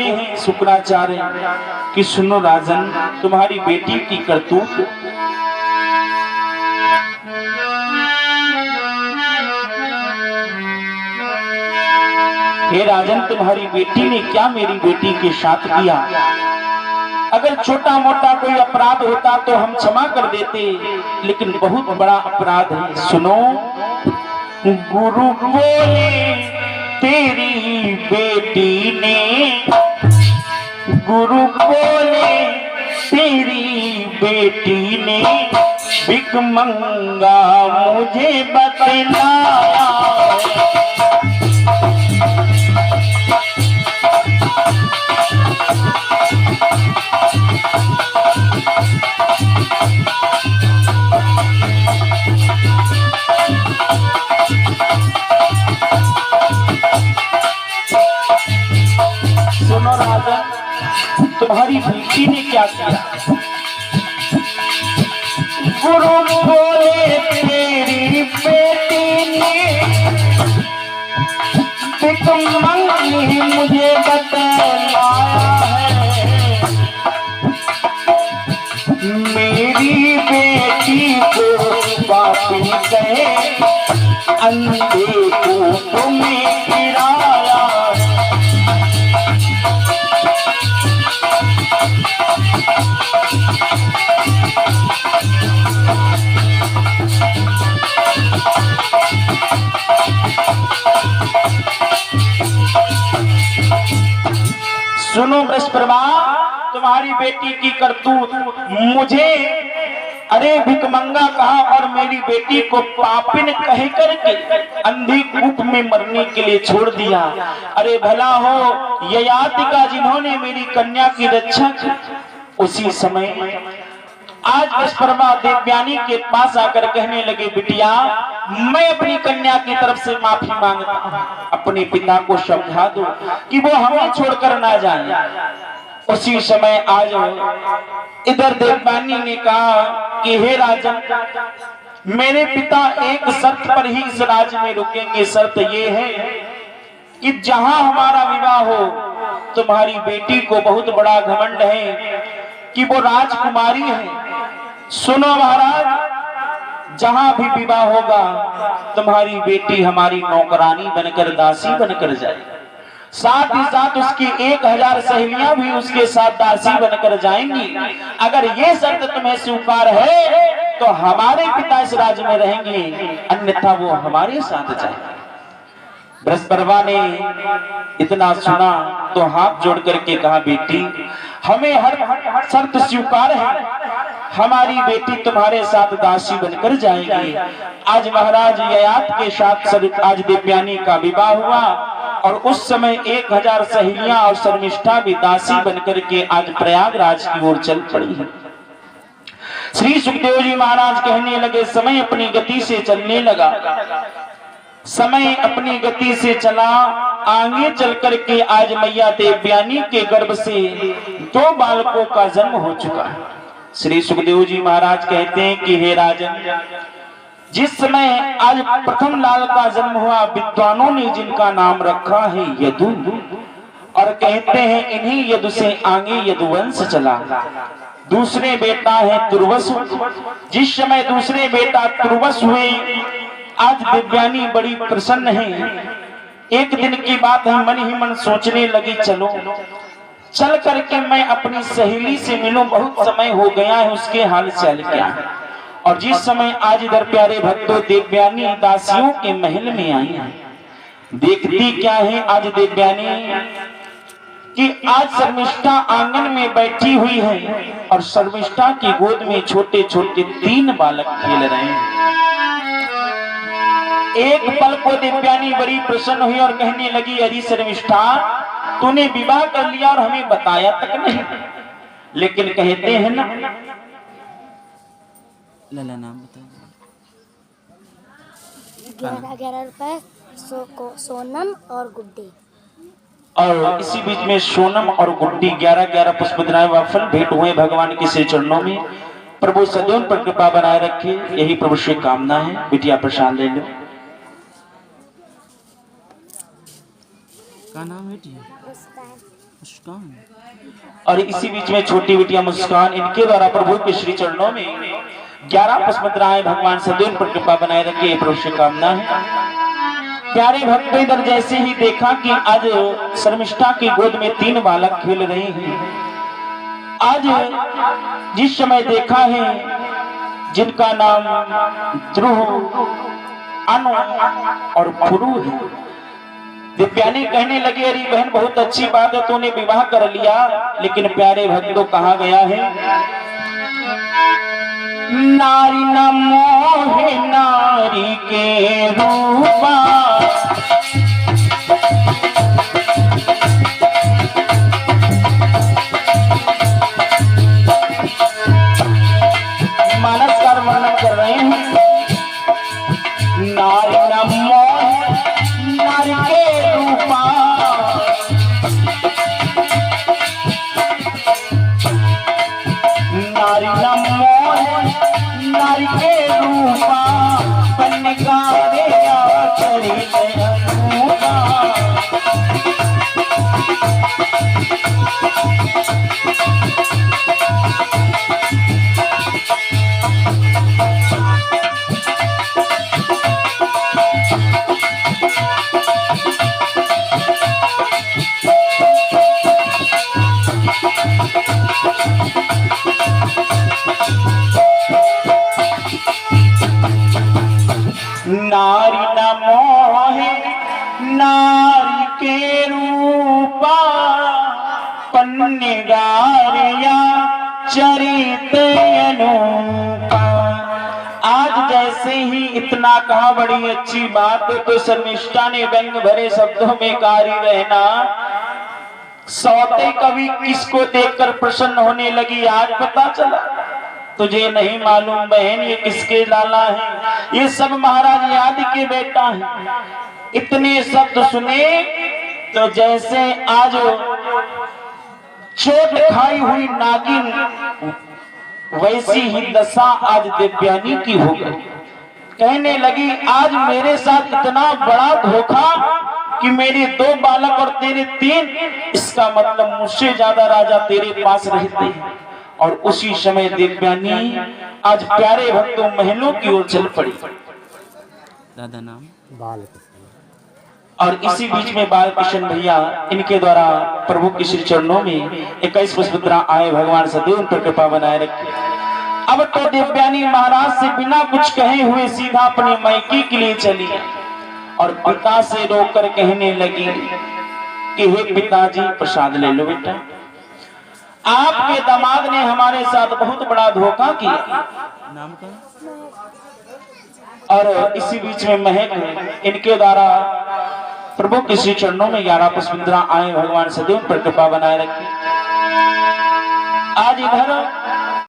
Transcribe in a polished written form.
हैं शुक्राचार्य कि सुनो राजन, तुम्हारी बेटी की करतूत। हे राजन, तुम्हारी बेटी ने क्या मेरी बेटी के साथ किया? अगर छोटा मोटा कोई अपराध होता तो हम क्षमा कर देते, लेकिन बहुत बड़ा अपराध है। सुनो, गुरु बोले तेरी बेटी ने, गुरु बोले तेरी बेटी ने भिख मंगा मुझे बतलाया। सुनो राजन, तुम्हारी बेटी ने क्या किया? गुरु बोले तेरी बेटी ने भिख मंगी मुझे बतलाया है। मेरी बेटी को पापी कहे, अंधे को तुम्हें गिराया। सुनो बृहस्पतिवा, तुम्हारी बेटी की करतूत। मुझे अरे भिखमंगा कहा और मेरी बेटी को पापिन कह करके अंधी कूप में मरने के लिए छोड़ दिया। अरे भला हो ययातिका जिन्होंने मेरी कन्या की रक्षा की। उसी समय आज बृहस्पतिवा देवयानी के पास आकर कहने लगे, बिटिया मैं अपनी कन्या की तरफ से माफी मांगता हूँ, अपने पिता को समझा दो कि वो हमें छोड़कर ना जाए। उसी समय आज इधर देवयानी ने कहा कि हे राजन, मेरे पिता एक शर्त पर ही इस राज्य में रुकेंगे। शर्त ये है कि जहां हमारा विवाह हो, तुम्हारी बेटी को बहुत बड़ा घमंड है कि वो राजकुमारी है। सुनो महाराज, जहां भी विवाह होगा तुम्हारी बेटी हमारी नौकरानी बनकर, दासी बनकर जाए। साथ ही साथ उसकी 1000 सहेलियां भी उसके साथ दासी बनकर जाएंगी। अगर ये शर्त तुम्हें स्वीकार है तो हमारे पिता इस राज्य में रहेंगे, अन्यथा वो हमारे साथ जाएंगे। बृहस्पतिवा ने इतना सुना तो हाथ जोड़ करके कहा, बेटी हमें हर शर्त स्वीकार है, हमारी बेटी तुम्हारे साथ दासी बनकर जाएगी। आज महाराज ययात के साथ आज देवयानी का विवाह हुआ और उस समय 1000 सहेलियां और शर्मिष्ठा भी दासी बनकर के आज प्रयागराज की ओर चल पड़ी है। श्री सुखदेव जी महाराज कहने लगे, समय अपनी गति से चलने लगा। समय अपनी गति से चला, आगे चल करके आज मैया देवयानी के गर्भ से 2 बालकों का जन्म हो चुका है। श्री सुखदेव जी महाराज कहते हैं कि हे राजन, जिस समय आज प्रथम लाल का जन्म हुआ, विद्वानों ने जिनका नाम रखा है यदु, और कहते हैं इन्हीं यदु से आगे यदुवंश चला। दूसरे बेटा है तुर्वसु। जिस समय दूसरे बेटा तुर्वस हुए, आज देवयानी बड़ी प्रसन्न है। एक दिन की बात है, मन ही मन सोचने लगी, चल करके मैं अपनी सहेली से मिलूं, बहुत समय हो गया है, उसके हाल चाल क्या है। और जिस समय आज इधर प्यारे भक्तों देवयानी दासियों के महल में आई है, देखती क्या है आज देवयानी कि आज शर्मिष्ठा आंगन में बैठी हुई है और शर्मिष्ठा की गोद में छोटे छोटे 3 बालक खेल रहे हैं। एक पल को देवयानी बड़ी प्रसन्न हुई और कहने लगी, अरे शर्मिष्ठा, तूने विवाह कर लिया और हमें बताया तक नहीं। लेकिन कहते हैं ना, लला नाम बता। 11 रुपए सोनम और गुड्डी। और इसी बीच में सोनम और गुड्डी 11 पुष्पद्राय वाफल भेंट हुए भगवान के श्री चरणों में। प्रभु सदैव पर कृपा बनाए रखे, यही प्रभु से कामना है। बिटिया प्रसाद ले लो। का नाम है? और इसी बीच में छोटी बेटियां मुस्कान, इनके द्वारा प्रभु के श्री चरणों में 11 पुष्पद्राएं भगवान सदैव पर कृपा बनाए रखे, प्रभु से कामना है। प्यारे भक्त इधर जैसे ही देखा कि आज शर्मिष्ठा की गोद में 3 बालक खेल रहे हैं। आज जिस समय देखा है जिनका नाम ध्रुव, अनु और पुरु है, दिव्यानी कहने लगी अरे बहन बहुत अच्छी बात है, तूने विवाह कर लिया, लेकिन प्यारे भक्तों कहा गया है नारी न मोहे नारी के रूपा, मानस का वर्णन कर रहे हैं। नारी न मोहे नारी के रूपा, नारी न मोहे नारी के रूपा, पन्निकारे चरित अनूपा। नारी न मोहे नारी के रूपा, पन्निगारिया चरित अनूपा। आज जैसे ही इतना कहा बड़ी अच्छी बात है, तो शर्मिष्ठा ने व्यंग भरे शब्दों में कारी रहना सौते कवि किसको देखकर प्रसन्न होने लगी। आज पता चला तुझे नहीं मालूम बहन ये किसके लाला है, ये सब महाराज याद के बेटा है। इतने शब्द सुने तो जैसे आज चोट खाई हुई नागिन, वैसी ही दशा आज दिव्यानी की हो गई। कहने लगी आज मेरे साथ इतना बड़ा धोखा कि मेरे 2 बालक और तेरे 3, इसका मतलब मुझसे ज्यादा राजा तेरे पास रहते हैं। और उसी समय दिव्यानी आज प्यारे भक्तों महलों की ओर चल पड़ी। दादा नाम और इसी बीच में बालकृष्ण भैया इनके द्वारा प्रभु के श्री चरणों में 21 पुष्पद्रा आए, भगवान सदैव उन पर कृपा बनाए रखे। अब तो दिव्यानी महाराज से बिना कुछ कहे हुए सीधा अपने मायके के लिए चली और पिता से रोककर कहने लगी कि हे पिताजी प्रसाद ले लो बेटा, आपके दामाद ने हमारे साथ बहुत बड़ा धोखा किया। नाम का और इसी बीच में महक इनके द्वारा प्रभु के श्री चरणों में 11 पुष्पद्रा आए, भगवान सदैव पर कृपा बनाए रखे। आज इधर